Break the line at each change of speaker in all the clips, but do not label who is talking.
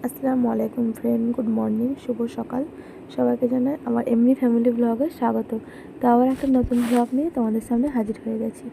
আসসালামু আলাইকুম friend, good morning, শুভ সকাল। সবাইকে জানাই আমার এমনি ফ্যামিলি ব্লগে স্বাগত। তো আবার একটা নতুন ব্লগ নিয়ে তোমাদের সামনে হাজির হয়ে গেছি।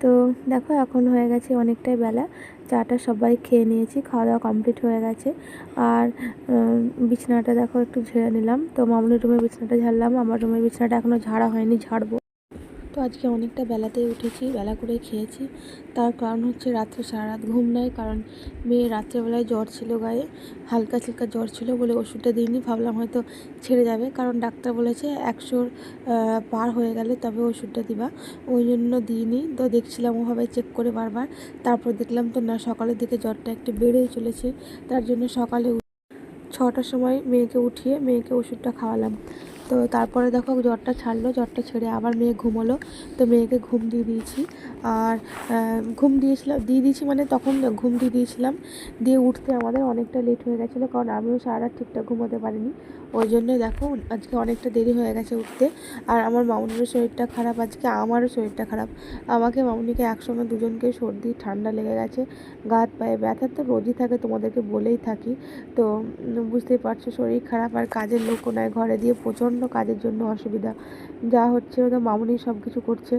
তো দেখো, এখন হয়ে গেছে অনেকটাই বেলা, চাটা সবাই খেয়ে নিয়েছি, খাওয়া দাওয়া কমপ্লিট হয়ে গেছে। আর বিছানাটা দেখো একটু ঝেড়ে নিলাম। তো মামুনির রুমের বিছানাটা ঝাড়লাম, আমার রুমের বিছানাটা এখনও ঝাড়া হয়নি, ঝাড়বো। তো আজকে অনেকটা বেলাতেই উঠেছি, বেলা করে খেয়েছি। তার কারণ হচ্ছে রাত্রে সারা রাত ঘুম নাই, কারণ মেয়ে রাত্রেবেলায় জ্বর ছিল, গায়ে হালকা হালকা জ্বর ছিল বলে ওষুধটা দিইনি, ভাবলাম হয়তো ছেড়ে যাবে, কারণ ডাক্তার বলেছে 100 পার হয়ে গেলে তবে ওষুধটা দিবা। ওই জন্য দিইনি। তো দেখছিলাম ওভাবে চেক করে বারবার, তারপর দেখলাম তো না, সকালের দিকে জ্বরটা একটু বেড়েই চলেছে। তার জন্য সকালে 6টার সময় মেয়েকে উঠিয়ে মেয়েকে ওষুধটা খাওয়ালাম। তো তারপরে দেখো জ্বরটা ছাড়লো, জ্বরটা ছেড়ে আবার মেয়ে ঘুমোলো। তো মেয়েকে ঘুম দিয়ে দিয়েছি। আর দিয়ে দিয়েছি মানে তখন ঘুম দিয়ে দিয়েছিলাম, দিয়ে উঠতে আমাদের অনেকটা লেট হয়ে গেছিলো, কারণ আমিও সারা রাত ঠিকঠাক ঘুমোতে পারিনি। ওই জন্যই দেখো আজকে অনেকটা দেরি হয়ে গেছে উঠতে। আর আমার মামুনিরও শরীরটা খারাপ, আজকে আমারও শরীরটা খারাপ। আমাকে মামুনিকে একসঙ্গে দুজনকে সর্দি ঠান্ডা লেগে গেছে, গা হাত পায়ে ব্যথা তো রোজই থাকে, তোমাদেরকে বলেই থাকি। তো বুঝতেই পারছো শরীর খারাপ, আর কাজের লোকও নয় ঘরে, দিয়ে প্রচণ্ড কাজের জন্য অসুবিধা। যা হচ্ছে ওটা মামুনি সব কিছু করছে,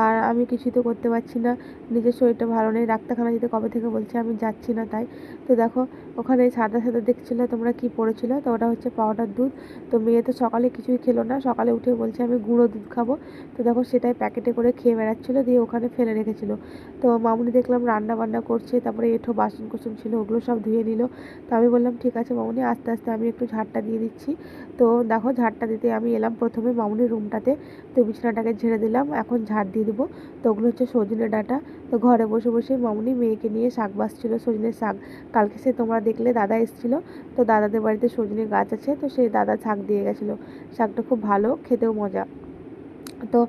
আর আমি কিছুই তো করতে পারছি না। নিজের শরীরটা ভালো নেই, ডাক্তারখানা যেতে কবে থেকে বলছে, আমি যাচ্ছি না তাই। তো দেখো ওখানে সাদা সাদা দেখছিলে তোমরা কি পড়েছিল, তো ওটা হচ্ছে পাউডার দুধ। তো মেয়ে তো সকালে কিছুই খেলো না, সকালে উঠে বলছে আমি গুঁড়ো দুধ খাবো। তো দেখো সেটাই প্যাকেটে করে খেয়ে বেড়াচ্ছিলো, দিয়ে ওখানে ফেলে রেখেছিল। তো মামুনি দেখলাম রান্না বান্না করছে, তারপরে এঁঠো বাসন কোসন ছিল ওগুলো সব ধুয়ে নিল। তো আমি বললাম ঠিক আছে মামুনি, আস্তে আস্তে আমি একটু ঝাড়টা দিয়ে দিচ্ছি। তো দেখো ঝাড়টা দিতে আমি এলাম প্রথমে মামুনির রুমটাতে। তো বিছানাটাকে ঝেড়ে দিলাম, এখন ঝাড় দিয়ে দেবো। তো ওগুলো হচ্ছে সজনে ডাঁটা। তো ঘরে বসে বসে মামুনি মেয়েকে নিয়ে শাক বাছছিল, সজনের শাক। কালকে সে তোমরা দেখলে দাদা এসেছিলো, তো দাদাদের বাড়িতে সজনে গাছ আছে, তো সেই দাদা শাক দিয়ে গেছিলো। শাকটা খুব ভালো, খেতেও মজা। তো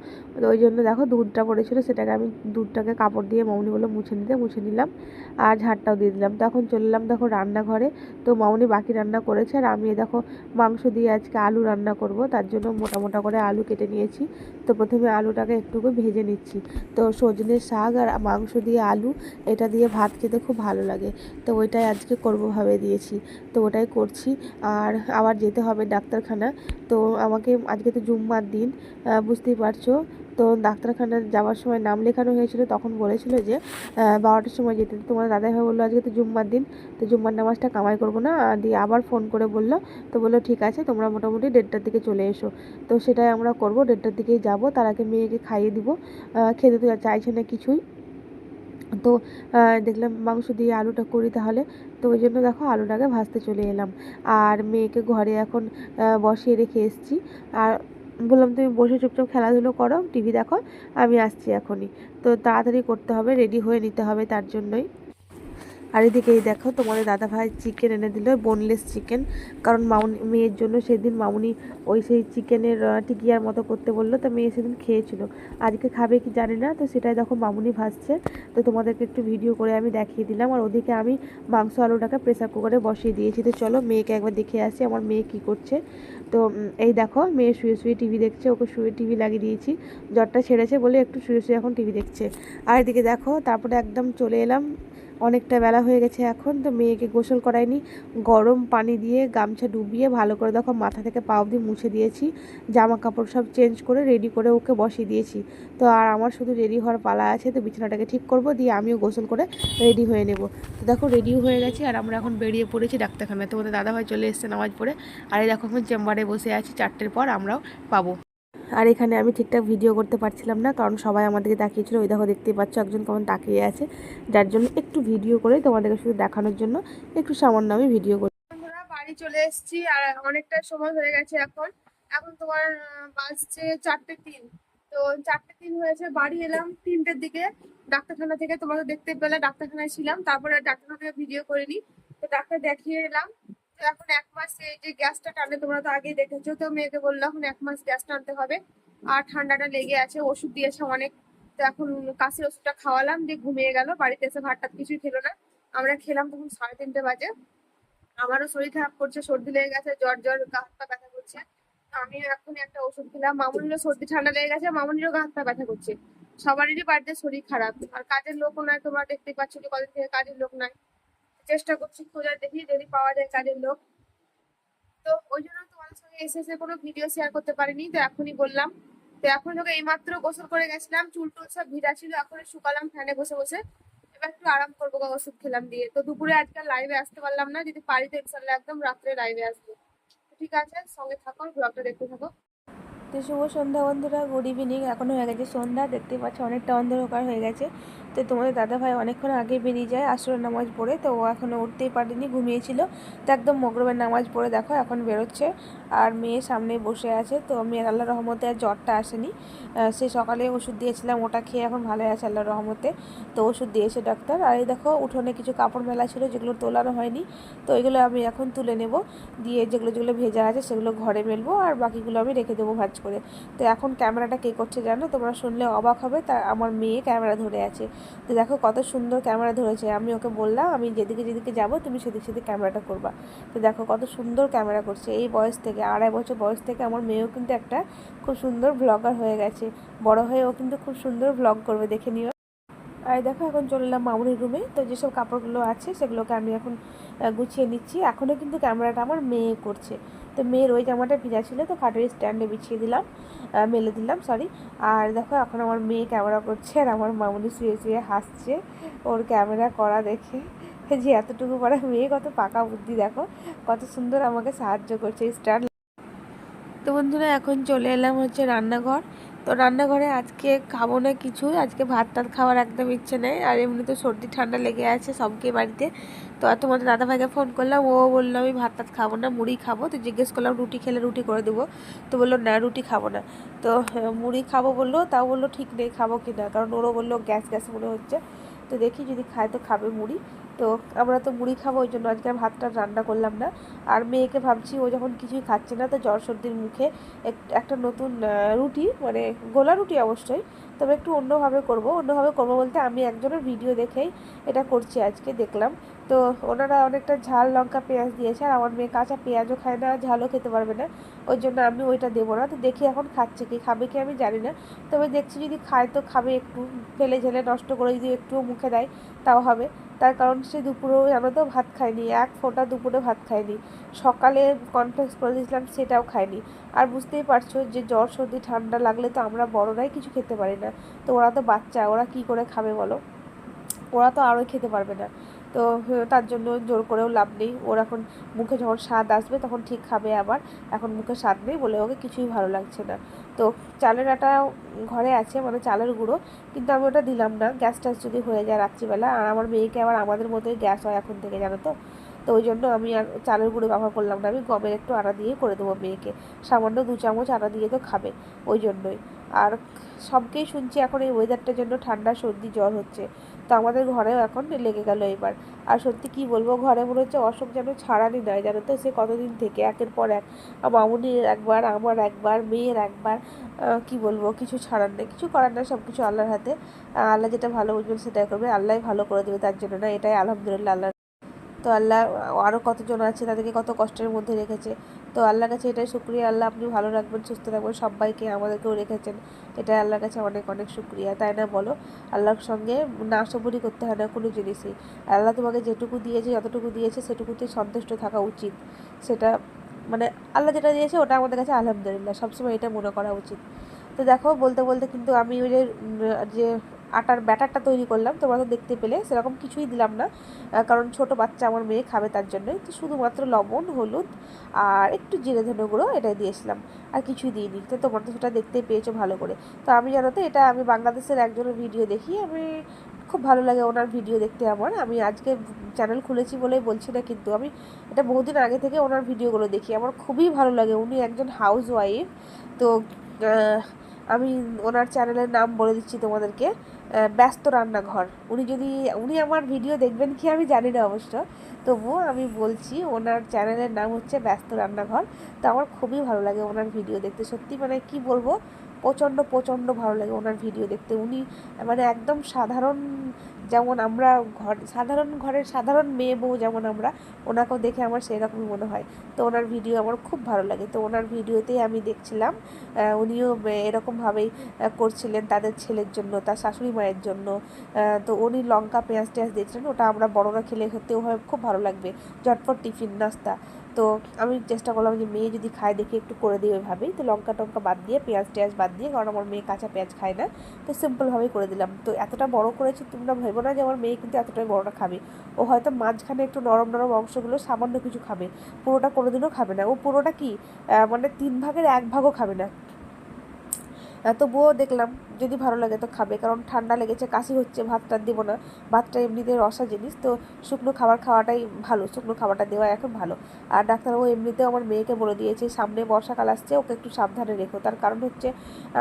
ওই জন্য দেখো দুধটা পড়েছিল, সেটাকে আমি দুধটাকে কাপড় দিয়ে মামুনি বলে মুছে নিলাম, আর ঝাড়টাও দিয়ে দিলাম। তখন চলে এলাম দেখো রান্নাঘরে। তো মামুনি বাকি রান্না করেছে, আর আমি দেখো মাংস দিয়ে আজকে আলু রান্না করব, তার জন্য মোটা মোটা করে আলু কেটে নিয়েছি। তো প্রথমে আলুটাকে একটু ভেজে নিচ্ছি। তো সজনের শাক আর মাংস দিয়ে আলু, এটা দিয়ে ভাত খেতে খুব ভালো লাগে। তো ওইটাই আজকে করবো ভাবে দিয়েছি, তো ওটাই করছি। আর আবার যেতে হবে ডাক্তারখানা। তো আমাকে আজকে তো জুম্মার দিন, বুঝতেই পারছো। তো ডাক্তারখানায় যাওয়ার সময় নাম লেখানো হয়েছিল, তখন বলেছিল যে 12টার সময় যেতে। তোমার দাদাভাই বললো আজকে তো জুম্মার দিন, তো জুম্মার নামাজটা কামাই করবো না। দিয়ে আবার ফোন করে বললো, তো বললো ঠিক আছে তোমরা মোটামুটি 1:30টার দিকে চলে এসো। তো সেটাই আমরা করবো, 1:30টার দিকেই যাবো। তার আগে মেয়েকে খাইয়ে দিব, খেতে তো চাইছে না কিছুই। তো দেখলাম মাংস দিয়ে আলুটা করি তাহলে। তো ওই জন্য দেখো আলুটাকে ভাজতে চলে এলাম, আর মেয়েকে ঘরে এখন বসিয়ে রেখে এসেছি। আর বললাম তুমি বসে চুপচাপ খেলাধুলো করো, টিভি দেখো, আমি আসছি এখনই। তো তাড়াতাড়ি করতে হবে, রেডি হয়ে নিতে হবে, তার জন্যই। আর এদিকে এই দেখো তোমাদের দাদাভাই চিকেন এনে দিল, বোনলেস চিকেন। কারণ মামুনি মেয়ের জন্য সেদিন মামুনি ওই সেই চিকেনের টিকিয়ার মতো করতে বললো, তো মেয়ে সেদিন খেয়েছিল। আজকে খাবে কি জানি না, তো সেটাই দেখো মামুনি ভাজছে। তো তোমাদেরকে একটু ভিডিও করে আমি দেখিয়ে দিলাম। আর ওদিকে আমি মাংস আলুটাকে প্রেসার কুকারে বসিয়ে দিয়েছি। তো চলো মেয়েকে একবার দেখে আসি আমার মেয়ে কি করছে। তো এই দেখো মেয়ে শুয়ে শুয়ে টিভি দেখছে, ওকে শুয়ে টিভি লাগিয়ে দিয়েছি, জ্বরটা ছেড়েছে বলে একটু শুয়ে শুয়ে এখন টিভি দেখছে। আর এদিকে দেখো তারপরে একদম চলে এলাম, অনেকটা বেলা হয়ে গেছে এখন। তো মেয়েকে গোসল করাইনি, গরম পানি দিয়ে গামছা ডুবিয়ে ভালো করে দেখো মাথা থেকে পা অবধি মুছে দিয়েছি, জামা কাপড় সব চেঞ্জ করে রেডি করে ওকে বসিয়ে দিয়েছি। তো আর আমার শুধু রেডি হওয়ার পালা আছে, তো বিছানাটাকে ঠিক করব, দিয়ে আমিও গোসল করে রেডি হয়ে নেব। তো দেখো রেডিও হয়ে গেছি, আর আমরা এখন বেরিয়ে পড়েছি ডাক্তারখানায়। তোমাদের দাদাভাই চলে এসছে নামাজ পড়ে, আর এই দেখো এখন চেম্বারে বসে আছি, 4টের পর আমরাও পাবো। আর এখানে আমি ঠিকঠাক ভিডিও করতে পারছিলাম না, কারণ সবাই আমার দিকে তাকিয়েছিল। ওই দেখো দেখতেই পাচ্ছ একজন কেমন তাকিয়ে আছে, যার জন্য একটু ভিডিও করে তোমাদেরকে শুধু দেখানোর জন্য একটু সামান্য আমি ভিডিও করি।
বন্ধুরা বাড়ি চলে এসেছি, আর অনেকটা সময় হয়ে গেছে। এখন এখন তোমার বাজছে 4টে 3। তো 4টে 3 হয়েছে, বাড়ি এলাম 3টের দিকে ডাক্তারখানা থেকে। তোমরা তো দেখতে পেলে ডাক্তারখানায় ছিলাম, তারপরে ডাক্তারখানা থেকে ভিডিও করে নিই। তো ডাক্তার দেখিয়ে এলাম। তো এখন 1 মাস এই যে গ্যাসটা টানে, তোমরা তো আগেই দেখেছো। তো মেয়েকে বললো এখন 1 মাস গ্যাস টানতে হবে, আর ঠান্ডাটা লেগে আছে, ওষুধ দিয়েছে অনেক। তো এখন কাশির ওষুধটা খাওয়ালাম, দিয়ে ঘুমিয়ে গেল। বাড়িতে এসে ভাত টাত কিছুই খেলো না। আমরা খেলাম তখন 3:30 বাজে। আমারও শরীর খারাপ করছে, সর্দি লেগে গেছে, জ্বর জ্বর, গা হাত পা ব্যথা করছে। আমি এখন একটা ওষুধ খেলাম। মামুনিরও সর্দি ঠান্ডা লেগে গেছে, মামুনিরও গা হাত পা ব্যথা করছে। সবারই বাড়িতে শরীর খারাপ, আর কাজের লোকও নাই। তোমরা দেখতেই পাচ্ছ যে কদিন থেকে কাজের লোক নাই। চেষ্টা করছি খোঁজার, দেখি যদি পাওয়া যায় কাজের লোক। তো ওই জন্য তোমাদের সঙ্গে এসে কোনো ভিডিও শেয়ার করতে পারিনি, তো এখনই বললাম। তো এখন তোকে এইমাত্র গোসল করে গেছিলাম, চুল টুল সব ভিজা ছিল, এখন শুকালাম ফ্যানে বসে বসে। এবার একটু আরাম করবো ওষুধ খেলাম দিয়ে। তো দুপুরে আজকে লাইভে আসতে পারলাম না, যদি পারি তো ইনশাল্লাহ একদম রাত্রে লাইভে আসবো। তো ঠিক আছে, সঙ্গে থাকো, ব্লগটা দেখতে থাকো।
তো শুভ সন্ধ্যা বন্ধুরা, গুড ইভিনিং। এখন হয়ে গেছে সন্ধ্যা, দেখতে পাচ্ছ অনেকটা অন্ধকার হয়ে গেছে। তো তোমাদের দাদাভাই অনেকক্ষণ আগে বেরিয়ে যায় আসরের নামাজ পড়ে, তো ও এখনও উঠতেই পারেনি, ঘুমিয়েছিল। তো একদম মগরবের নামাজ পড়ে দেখো এখন বেরোচ্ছে। আর মেয়ে সামনে বসে আছে। তো মেয়ের আল্লাহ রহমতে আর জ্বরটা আসেনি। সে সকালে ওষুধ দিয়েছিলাম, ওটা খেয়ে এখন ভালো আছে আল্লাহ রহমতে। তো ওষুধ দিয়েছে ডাক্তার। আর এই দেখো উঠোনে কিছু কাপড় মেলা ছিল, যেগুলো তোলানো হয়নি। তো এগুলো আমি এখন তুলে নেব, দিয়ে যেগুলো যেগুলো ভেজা আছে সেগুলো ঘরে মেলবো, আর বাকিগুলো আমি রেখে দেবো ভাঁজ করে। তো এখন ক্যামেরাটা কে করছে জানো, তোমরা শুনলে অবাক হবে। তা আমার মেয়ে ক্যামেরা ধরে আছে। তো দেখো কত সুন্দর ক্যামেরা ধরেছে। আমি ওকে বললাম আমি যেদিকে যেদিকে যাবো তুমি সেদিক সেদিকে ক্যামেরাটা করবা। তো দেখো কত সুন্দর ক্যামেরা করছে। এই বয়স থেকে, 2.5 বছর বয়স থেকে আমার মেয়েও কিন্তু একটা খুব সুন্দর ব্লগার হয়ে গেছে। বড় হয়ে ও কিন্তু খুব সুন্দর ব্লগ করবে, দেখে নিও। আর দেখো এখন চলে এলাম মামুনির রুমে। তো যেসব কাপড়গুলো আছে সেগুলোকে আমি এখন গুছিয়ে নিচ্ছি। এখনও কিন্তু ক্যামেরাটা আমার মেয়ে করছে। তো মেয়ের ওই জামাটা ভিজা ছিল, তো খাটের স্ট্যান্ডে বিছিয়ে দিলাম, মেলে দিলাম, সরি। আর দেখো এখন আমার মেয়ে ক্যামেরা করছে, আর আমার মামুনি শুয়ে শুয়ে হাসছে ওর ক্যামেরা করা দেখে, যে এতটুকু পরে মেয়ে কত পাকা বুদ্ধি, দেখো কত সুন্দর আমাকে সাহায্য করছে স্ট্যান্ড। তো বন্ধুরা এখন চলে এলাম হচ্ছে রান্নাঘর। তো রান্নাঘরে আজকে খাবো না কিছু, আজকে ভাত টাত খাওয়ার একদম ইচ্ছে নেই। আর এমনি তো সর্দি ঠান্ডা লেগে আছে সবকে বাড়িতে। তো তোমাদের দাদাভাইকে ফোন করলাম, ও বললো আমি ভাত টাত খাবো না, মুড়ি খাবো। তো জিজ্ঞেস করলাম রুটি খেলে রুটি করে দেবো। তো বললো না রুটি খাবো না। তো মুড়ি খাবো বললো, তাও বললো ঠিক নেই খাবো কি না, কারণ ওরও বললো গ্যাস গ্যাস মনে হচ্ছে। তো দেখি যদি খায় তো খাবে মুড়ি। তো আমরা তো মুড়ি খাবো, ওই জন্য আজকে ভাতটা রান্না করলাম না। আর মেয়েকে ভাবছি ও যখন কিছুই খাচ্ছে না, তো জ্বর সর্দির মুখে একটা নতুন রুটি, মানে গোলা রুটি অবশ্যই, তবে একটু অন্যভাবে করব বলতে আমি একজনের ভিডিও দেখেই এটা করছি আজকে দেখলাম। তো ওনারা অনেকটা ঝাল লঙ্কা পেঁয়াজ দিয়েছে, আর আমার মেয়ে কাঁচা পেঁয়াজও খায় না, ঝালও খেতে পারবে না। ওই জন্য আমি ওইটা দেবো না। তো দেখি এখন খাচ্ছে কি, খাবে কি আমি জানি না। তবে দেখছি যদি খায় তো খাবে, একটু ফেলে ঝেলে নষ্ট করে যদি একটুও মুখে দেয় তাও হবে। তার কারণ সে দুপুরেও জানো তো ভাত খায়নি, এক ফোঁটা দুপুরে ভাত খায়নি। সকালে কর্নফ্লেক্স করে দিয়েছিলাম, সেটাও খায়নি। আর বুঝতেই পারছো যে জ্বর সর্দি ঠান্ডা লাগলে তো আমরা বড়রাই কিছু খেতে পারি না। তো ওরা তো বাচ্চা, ওরা কি করে খাবে বলো, ওরা তো আরোই খেতে পারবে না। তো তার জন্য জোর করেও লাভ নেই। ওর এখন মুখে যখন স্বাদ আসবে তখন ঠিক খাবে আবার। এখন মুখে স্বাদ নেই বলে ওকে কিছুই ভালো লাগছে না। তো চালের আটা ঘরে আছে, মানে চালের গুঁড়ো, কিন্তু আমি ওটা দিলাম না, গ্যাস ট্যাস যদি হয়ে যায় রাত্রিবেলা। আর আমার মেয়েকে আবার আমাদের মতোই গ্যাস হয় এখন থেকে, জানো তো। তো ওই জন্য আমি আর চালের গুঁড়ো ব্যবহার করলাম না, আমি গমের একটু আটা দিয়ে করে দেবো মেয়েকে। সামান্য 2 চামচ আটা দিয়ে তো খাবে, ওই জন্যই। আর সবকেই শুনছি এখন এই ওয়েদারটার জন্য ঠান্ডা সর্দি জ্বর হচ্ছে। তো আমাদের ঘরেও এখন লেগে গেল এবার। আর সত্যি কি বলবো, ঘরে মনে হচ্ছে অসুখ যেন ছাড়ানি নয়, জানো তো। সে কতদিন থেকে একের পর এক, মামুনির একবার, আমার একবার, মেয়ের একবার, কি বলবো, কিছু ছাড়ার নেই, কিছু করার নেই, সব কিছু আল্লাহর হাতে। আল্লাহ যেটা ভালো বুঝবেন সেটাই করবে, আল্লাহ ভালো করে দেবে, তার জন্য না, এটাই আলহামদুলিল্লাহ আল্লাহ। তো আল্লাহ আরও কতজন আছে তাদেরকে কত কষ্টের মধ্যে রেখেছে। তো আল্লাহর কাছে এটাই শুক্রিয়া, আল্লাহ আপনি ভালো রাখবেন, সুস্থ রাখবেন সবাইকে, আমাদেরকেও রেখেছেন। এটাই আল্লাহর কাছে অনেক অনেক শুক্রিয়া, তাই না বলো। আল্লাহর সঙ্গে নাশবরি করতে হয় না কোনো জিনিসই। আল্লাহ তোমাকে যেটুকু দিয়েছে, যতটুকু দিয়েছে সেটুকুতেই সন্তুষ্ট থাকা উচিত। সেটা মানে আল্লাহ যেটা দিয়েছে ওটা আমাদের কাছে আলহামদুলিল্লাহ, সবসময় এটা মনে করা উচিত। তো দেখো বলতে বলতে কিন্তু আমি ওই যে আটার ব্যাটারটা তৈরি করলাম, তোমরা তো দেখতে পেলে, সেরকম কিছুই দিলাম না। কারণ ছোট বাচ্চা আমার মেয়ে খাবে, তার জন্যই। তো শুধুমাত্র লবণ, হলুদ আর একটু জিরে ধনে গুঁড়ো এটাই দিয়েছিলাম, আর কিছুই দিইনি। তো তোমরা তো সেটা দেখতেই পেয়েছো ভালো করে। তো আমি জানো তো, এটা আমি বাংলাদেশের একজনের ভিডিও দেখি, আমি খুব ভালো লাগে ওনার ভিডিও দেখতে আমার। আমি আজকে চ্যানেল খুলেছি বলেই বলছি না, কিন্তু আমি এটা বহুদিন আগে থেকে ওনার ভিডিওগুলো দেখি, আমার খুবই ভালো লাগে। উনি একজন হাউস ওয়াইফ। তো আমি ওনার চ্যানেলের নাম বলে দিচ্ছি তোমাদেরকে, ব্যস্ত রান্নাঘর। উনি আমার ভিডিও দেখবেন কি আমি জানি না অবশ্য, তবুও আমি বলছি ওনার চ্যানেলের নাম হচ্ছে ব্যস্ত রান্নাঘর। তো আমার খুবই ভালো লাগে ওনার ভিডিও দেখতে, সত্যি মানে কি বলবো, প্রচণ্ড প্রচণ্ড ভালো লাগে ওনার ভিডিও দেখতে। উনি মানে একদম সাধারণ যেমন আমরা সাধারণ ঘরের সাধারণ মেয়ে বউ যেমন আমরা, ওনাকেও দেখে আমার সেই রকমই মনে হয়। তো ওনার ভিডিও আমার খুব ভালো লাগে। তো ওনার ভিডিওতেই আমি দেখছিলাম উনিও এরকমভাবেই করছিলেন তাদের ছেলের জন্য, তার শাশুড়ি মায়ের জন্য। তো উনি লঙ্কা পেঁয়াজ টেয়াজ দিয়েছিলেন, ওটা আমরা বড়রা খেলে সত্যি হয় খুব ভালো লাগবে, ঝটপট টিফিন নাস্তা। তো আমি চেষ্টা করলাম যে মেয়ে যদি খায় দেখি একটু করে দিই ওইভাবেই। তো লঙ্কা টঙ্কা বাদ দিয়ে পেঁয়াজ টেয়াজ বাদ দিয়ে, কারণ আমার মেয়ে কাঁচা পেঁয়াজ খায় না, তো সিম্পলভাবেই করে দিলাম। তো এতটা বড় করেছি, তোমরা ভেবো না যে আমার মেয়ে কিন্তু এতটাই বড়টা খাবে। ও হয়তো মাঝখানে একটু নরম নরম অংশগুলো সামান্য কিছু খাবে, পুরোটা কোনোদিনও খাবে না। ও পুরোটা কি মানে 3 ভাগের 1 ভাগও খাবে না। তবুও দেখলাম যদি ভালো লাগে তো খাবে, কারণ ঠান্ডা লেগেছে, কাশি হচ্ছে, ভাতটা দেবো না। ভাতটা এমনিতে রসা জিনিস, তো শুকনো খাবার খাওয়াটাই ভালো, শুকনো খাবারটা দেওয়া এখন ভালো। আর ডাক্তারবাবু এমনিতেও আমার মেয়েকে বলে দিয়েছে সামনে বর্ষাকাল আসছে, ওকে একটু সাবধানে রেখো। তার কারণ হচ্ছে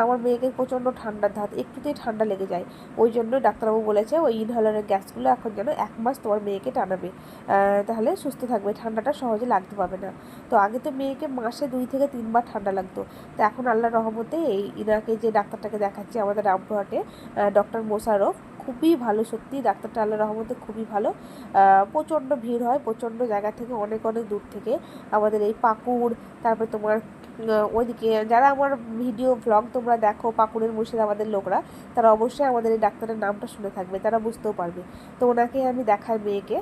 আমার মেয়েকে প্রচণ্ড ঠান্ডার ধাত, একটুতেই ঠান্ডা লেগে যায়। ওই জন্য ডাক্তারবাবু বলেছে ওই ইনহেলারের গ্যাসগুলো এখন যেন 1 মাস তোমার মেয়েকে টানাবে, তাহলে সুস্থ থাকবে, ঠান্ডাটা সহজে লাগতে পারবে না। তো আগে তো মেয়েকে মাসে 2 থেকে 3 বার ঠান্ডা লাগতো। তো এখন আল্লাহর রহমতে এই ইনাকে যে ডাক্তারটাকে দেখাচ্ছি আমাদের রামপুরহাটে, ডক্টর মোশাররফ, খুবই ভালো সত্যি ডাক্তারটা, আল্লাহর রহমতে খুবই ভালো। প্রচণ্ড ভিড় হয়, প্রচণ্ড জায়গা থেকে, অনেক অনেক দূর থেকে আমাদের এই পাকুড়, তারপরে তোমার ওইদিকে যারা আমার ভিডিও ব্লগ তোমরা দেখো পাকুড়ের মুর্শিদাবাদের লোকরা, তারা অবশ্যই আমাদের এই ডাক্তারের নামটা শুনে থাকবে, তারা বুঝতেও পারবে। তো ওনাকে আমি দেখাই মেয়েকে,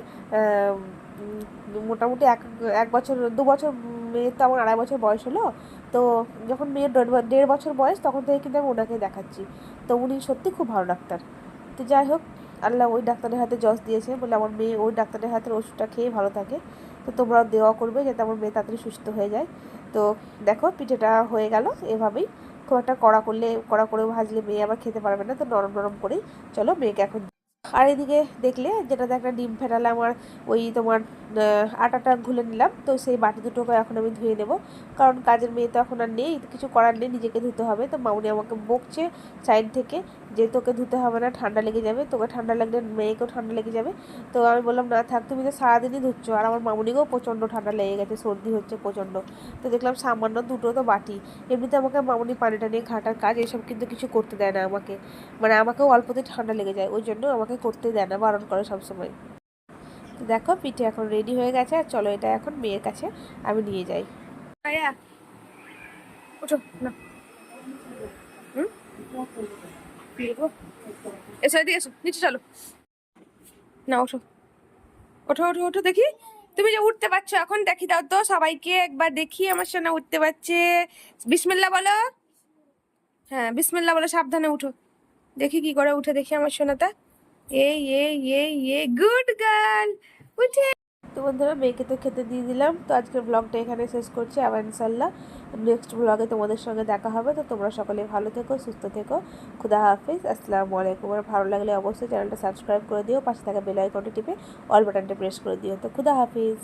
মোটামুটি 1 বছর 2 বছর, মেয়ে তো আমার 2.5 বছর বয়স হলো। তো যখন মেয়ের 1.5 বছর বয়স তখন থেকে কিন্তু আমি ওনাকে দেখাচ্ছি। তো উনি সত্যি খুব ভালো ডাক্তার। তো যাই হোক, আল্লাহ ওই ডাক্তারের হাতে জস দিয়েছে বলে আমার মেয়ে ওই ডাক্তারের হাতের ওষুধটা খেয়ে ভালো থাকে। তো তোমরাও দেওয়া করবে যাতে আমার মেয়ে তাড়াতাড়ি সুস্থ হয়ে যায়। তো দেখো পিঠেটা হয়ে গেল এভাবেই, খুব একটা কড়া করে ভাজলে মেয়ে আবার খেতে পারবে না, তো নরম নরম করেই চলো মেয়েকে এখন। আর এদিকে দেখলে যেটাতে একটা ডিম ফেটালাম, আর ওই তোমার আটাটা ঘুলে নিলাম, তো সেই বাটি দুটোকে এখন আমি ধুয়ে নেব, কারণ কাজের মেয়ে তো এখন আর নেই, কিছু করার নেই, নিজেকে ধুতে হবে। তো মামুনি আমাকে বকছে সাইড থেকে যে তোকে ধুতে হবে না, ঠান্ডা লেগে যাবে, তোকে ঠান্ডা লাগলে মেয়েকেও ঠান্ডা লেগে যাবে। তো আমি বললাম না থাক, তুমি তো সারাদিনই ধুচ্ছ, আর আমার মামুনিকেও প্রচণ্ড ঠান্ডা লেগে গেছে, সর্দি হচ্ছে প্রচণ্ড। তো দেখলাম সামান্য দুটো তো বাটি, এমনিতে আমাকে মামুনি পানিটা নিয়ে ঘাটার কাজ এসব কিন্তু কিছু করতে দেয় না আমাকে, মানে আমাকেও অল্পতেই ঠান্ডা লেগে যায়, ওই জন্য আমাকে করতে দেয় না, বারণ করে সবসময়। তো দেখো পিঠে এখন রেডি হয়ে গেছে, আর চলো এটা এখন মেয়ের কাছে আমি নিয়ে যাই।
আয়া ওঠো না। হুম, এসো এদিকে এসো, নিচে চলো না, ওঠো ওঠো ওঠো ওঠো দেখি, তুমি যে উঠতে পারছো এখন, দেখি দাও তো সবাইকে একবার, দেখি আমার সোনা উঠতে পারছে। বিসমিল্লাহ বলো। হ্যাঁ বিসমিল্লাহ বলো, সাবধানে উঠো, দেখি কি করে উঠে, দেখি আমার সোনাটা। এই এই এই এই গুড গার্ল, উঠে।
তো বন্ধুরা মেয়েকে তো খেতে দিয়ে দিলাম, তো আজকের ব্লগটা এখানে শেষ করছি, আবার ইনশাল্লাহ নেক্সট ব্লগে তোমাদের সঙ্গে দেখা হবে। তো তোমরা সকলে ভালো থেকো, সুস্থ থেকো, খুদা হাফিজ, আসসালামু আলাইকুম। আর ভালো লাগলে অবশ্যই চ্যানেলটা সাবস্ক্রাইব করে দিও, পাশে থাকা বেল আইকনটি টিপে অল বাটনটা প্রেস করে দিও। তো খুদা হাফিজ।